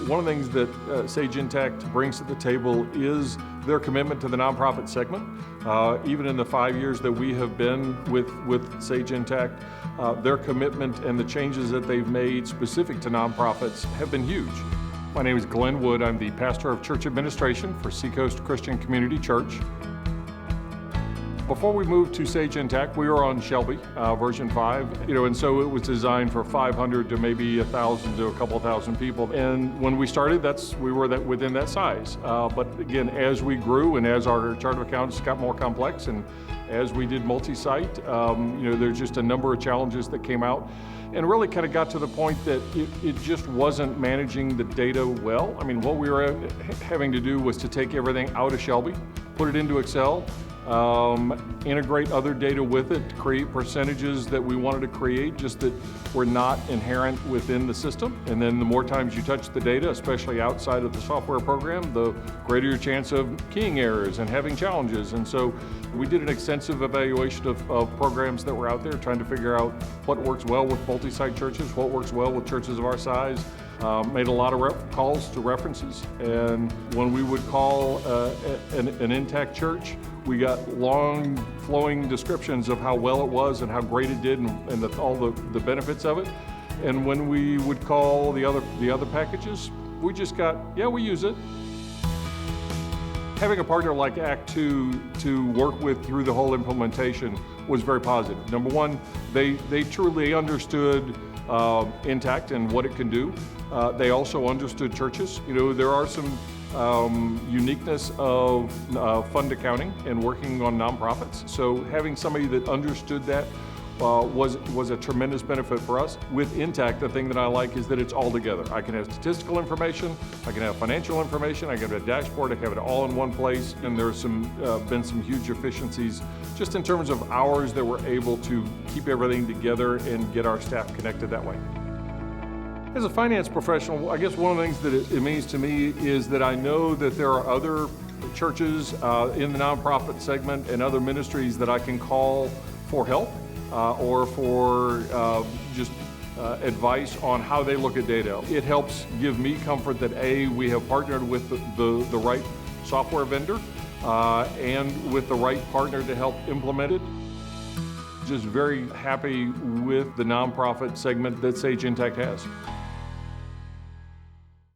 One of the things that Sage Intacct brings to the table is their commitment to the nonprofit segment. Even in the 5 years that we have been with Sage Intacct, their commitment and the changes that they've made specific to nonprofits have been huge. My name is Glenn Wood. I'm the pastor of church administration for Seacoast Christian Community Church. Before we moved to Sage Intacct, we were on Shelby, version 5, and so it was designed for 500 to maybe 1,000 to a couple thousand people. And when we started, we were within that size. But again, as we grew and as our chart of accounts got more complex and as we did multi-site, there's just a number of challenges that came out and really kind of got to the point that it just wasn't managing the data well. I mean, what we were having to do was to take everything out of Shelby, put it into Excel, integrate other data with it to create percentages that we wanted to create, just that were not inherent within the system. And then the more times you touch the data, especially outside of the software program, the greater your chance of keying errors and having challenges. And so we did an extensive evaluation of programs that were out there, trying to figure out what works well with multi-site churches, what works well with churches of our size. Made a lot of calls to references, and when we would call an intact church, we got long flowing descriptions of how well it was and how great it did and all the benefits of it. And when we would call the other packages, we just got, yeah, we use it. Having a partner like Act 2 to work with through the whole implementation was very positive. Number one, they truly understood Intacct and what it can do. They also understood churches. There are some uniqueness of fund accounting and working on nonprofits. So having somebody that understood that was a tremendous benefit for us. With Intacct, the thing that I like is that it's all together. I can have statistical information, I can have financial information, I can have a dashboard, I can have it all in one place, and there's been some huge efficiencies just in terms of hours that we're able to keep everything together and get our staff connected that way. As a finance professional, I guess one of the things that it means to me is that I know that there are other churches in the nonprofit segment and other ministries that I can call for help or for just advice on how they look at data. It helps give me comfort that we have partnered with the right software vendor and with the right partner to help implement it. Just very happy with the nonprofit segment that Sage Intacct has.